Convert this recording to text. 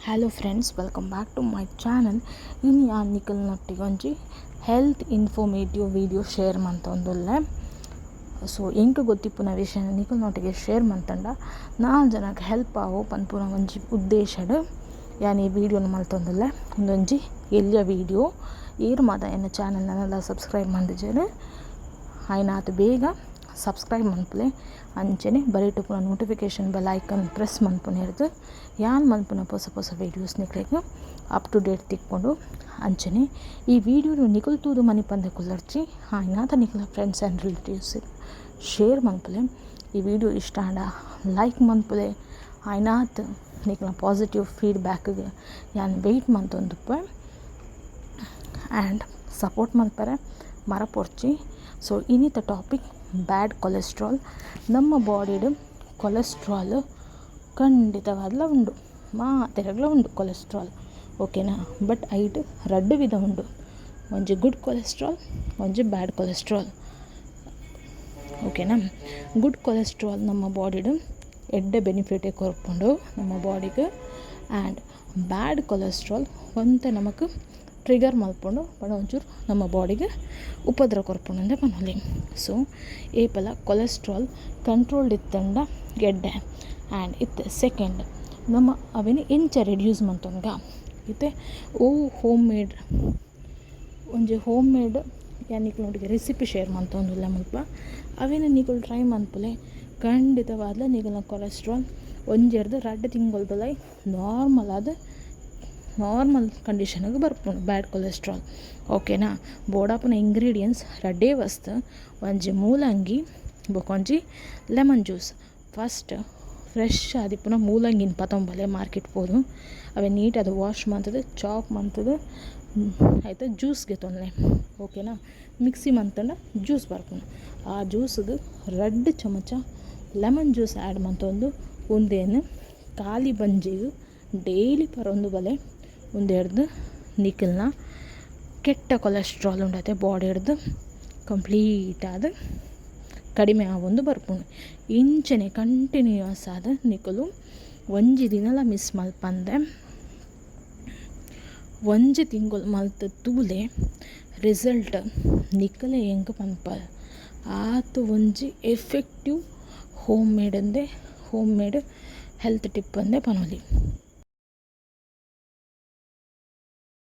Hello friends, welcome back to my channel. ಇನ್ನು ಆ ನಿಖಲ್ನೊಟ್ಟಿಗೆ ಒಂಜಿ ಹೆಲ್ತ್ ಇನ್ಫಾರ್ಮೇಟಿವ್ ವಿಡಿಯೋ ಶೇರ್ ಮಂತೊಂದುಲ್ಲೆ. ಸೊ ಎಂಕ್ ಗೊತ್ತಿಪ್ಪುನ ವಿಷಯನ ನಿಖಲ್ನೊಟ್ಟಿಗೆ ಶೇರ್ ಮಂತಂಡ 4 ಜನಕ್ಕೆ ಹೆಲ್ಪ್ ಆವೋ ಪನ್ಪುನ ಒಂಜಿ ಉದ್ದೇಶಡ್ ಯಾನ್ ಈ ವಿಡಿಯೋನ ಮಲ್ತೊಂದುಲ್ಲೆ. ಒಂದೊಂಜಿ ಎಲ್ಲಿಯ ವಿಡಿಯೋ ಏರು ಮಾತ ಎನ್ನ ಚಾನಲ್ನೆಲ್ಲ ಸಬ್ಸ್ಕ್ರೈಬ್ ಮಾಡಿದ್ದೇನೆ. ಆಯ್ನಾತ್ ಬೇಗ ಸಬ್ಸ್ಕ್ರೈಬ್ ಮನ್ಪುಲೆ ಅಂಚನೆ ಬರೀಟುಪುನ ನೋಟಿಫಿಕೇಷನ್ ಬೆಲ್ ಐಕನ್ ಪ್ರೆಸ್ ಮನ್ಪುನ ಹಿಡ್ದು ಯಾನ್ ಮನ್ಪುನ ಹೊಸ ವೀಡಿಯೋಸ್ ನಿಕ್ಲೆಗ್ ಅಪ್ ಟು ಡೇಟ್ ತಿಕ್ಕೊಂಡು ಅಂಚನೆ ಈ ವಿಡಿಯೋನು ನಿಕಲ್ತೂದು ಮನಿ ಪಂದೆ ಕುಲ್ಲರ್ಚಿ ಆಯ್ನಾತ ನಿಕಲ ಫ್ರೆಂಡ್ಸ್ ಆ್ಯಂಡ್ ರಿಲೇಟಿವ್ಸ್ ಶೇರ್ ಮನ್ಪುಲೆ. ಈ ವಿಡಿಯೋ ಇಷ್ಟ ಆಂಡ ಲೈಕ್ ಮನ್ಪುಲೆ. ಆಯ್ನಾತ್ ನಿಕಲ ಪಾಸಿಟಿವ್ ಫೀಡ್ಬ್ಯಾಕ್ಗೆ ಯಾನ್ ವೆಯ್ಟ್ ಮಂತೊಂದುಪ್ಪೆ ಆ್ಯಂಡ್ ಸಪೋರ್ಟ್ ಮಲ್ಪರೆ ಮರಪೊರ್ಚಿ. ಸೊ ಇನ್ನಿತ ಟಾಪಿಕ್ ಬ್ಯಾಡ್ ಕೊಲೆಸ್ಟ್ರಾಲ್. ನಮ್ಮ ಬಾಡಿಡ್ ಕೊಲೆಸ್ಟ್ರಾಲ್ ಖಂಡಿತವಾದ್ಲ ಉಂಡು, ಮಾತೆರಗ್ಲ ಉಂಡು ಕೊಲೆಸ್ಟ್ರಾಲ್, ಓಕೆನಾ. ಬಟ್ ಐಟ್ ರಡ್ಡು ವಿಧ ಉಂಡು, ಒಂಜಿ ಗುಡ್ ಕೊಲೆಸ್ಟ್ರಾಲ್, ಒಂಜಿ ಬ್ಯಾಡ್ ಕೊಲೆಸ್ಟ್ರಾಲ್, ಓಕೆನಾ. ಗುಡ್ ಕೊಲೆಸ್ಟ್ರಾಲ್ ನಮ್ಮ ಬಾಡಿಡ್ ಎಡ್ಡೆ ಬೆನಿಫಿಟೇ ಕೊರ್ಪುಂಡು ನಮ್ಮ ಬಾಡಿಗೆ. ಆ್ಯಂಡ್ ಬ್ಯಾಡ್ ಕೊಲೆಸ್ಟ್ರಾಲ್ ಒಂತೆ ನಮಕ್ ಟ್ರಿಗರ್ ಮಲ್ಪುಂಡು ಪಂಡ ಒಂಚೂರು ನಮ್ಮ ಬಾಡಿಗೆ ಉಪದ್ರ ಕೊರ್ಪುಂಡು ಅಂದೆ ಪನೊಲಿ. ಸೊ ಏಪಲ ಕೊಲೆಸ್ಟ್ರಾಲ್ ಕಂಟ್ರೋಲ್ಡ್ ಇತ್ತಂಡ ಗೆಡ್ಡೆ. ಆ್ಯಂಡ್ ಇತ್ತೆ ಸೆಕೆಂಡ್ ನಮ್ಮ ಅವೇನು ಎಂಚ ರೆಡ್ಯೂಸ್ ಮಂತೊಂಗ ಇತ್ತೆ ಹೋಮ್ ಮೇಡ್ ಒಂಜಿ ಹೋಮ್ ಮೇಡ್ ಯಾನಿಕ್ಲು ನೋಡಿಗೆ ರೆಸಿಪಿ ಶೇರ್ ಮಂತೊಂದುಲ್ಲ ಮುಲ್ಪ ಅವೇನು ನಿಕುಲು ಟ್ರೈ ಮನ್ಪುಲೆ ಖಂಡಿತವಾದ್ಲ ನಿಕಲ್ನ ಕೊಲೆಸ್ಟ್ರಾಲ್ ಒಂಜೆರ್ದು 2 ತಿಂಗಳು ಬಲೈ ನಾರ್ಮಲ್ ಕಂಡೀಷನ್ಗೆ ಬರ್ಪುಂಡು ಬ್ಯಾಡ್ ಕೊಲೆಸ್ಟ್ರಾಲ್, ಓಕೆನಾ. ಬೋಡಾಪುನ ಇಂಗ್ರೀಡಿಯೆಂಟ್ಸ್ ರಡ್ಡೇ ವಸ್ತು ಒಂಜಿ ಮೂಲಂಗಿ ಬೊಕೊಂಜಿ ಲೆಮನ್ ಜ್ಯೂಸ್. ಫಸ್ಟ್ ಫ್ರೆಶ್ ಆದಿಪ್ಪುನ ಮೂಲಂಗಿನ ಪತೊಂಬಲೆ ಮಾರ್ಕೆಟ್ ಪೋದು ಅವೇ ನೀಟ್ ಅದು ವಾಶ್ ಮಂತದ್ದು ಚಾಪ್ ಮಂತದ್ದು ಆಯಿತಾ ಜ್ಯೂಸ್ಗೆ ತೊಂದರೆ, ಓಕೆನಾ. ಮಿಕ್ಸಿ ಮಂತಂಡ ಜ್ಯೂಸ್ ಬರ್ಪುಂಡು. ಆ ಜ್ಯೂಸ್ಗೆ 2 ಚಮಚ ಲೆಮನ್ ಜ್ಯೂಸ್ ಆ್ಯಡ್ ಮಂತೊಂದು ಒಂದೇನು ಖಾಲಿ ಬಂಜಿಗೆ ಡೈಲಿ ಪರೊಂದು ಬಲೆ ಒಂದೆರ್ದು ನಿಖಲ್ನ ಕೆಟ್ಟ ಕೊಲೆಸ್ಟ್ರಾಲ್ ಉಂಡತೆ ಬಾಡಿಡ್ದು ಕಂಪ್ಲೀಟ್ ಆದ ಕಡಿಮೆ ಆವೊಂದು ಬರ್ಪುಂಡು. ಇಂಚನೆ ಕಂಟಿನ್ಯೂಯಸ್ ಆದ ನಿಕಲು ಒಂಜಿ ದಿನಲ ಮಿಸ್ ಮಲ್ಪಂದೆ 1 ತಿಂಗಳು ಮಲ್ತ ತೂಲೆ ರಿಸಲ್ಟ್ ನಿಕಲೆ ಎಂಕ್ ಪನ್ಪ ಆತು ಒಂಜಿ effective home made health tip ಅಂದೆ ಪನೊಲಿ.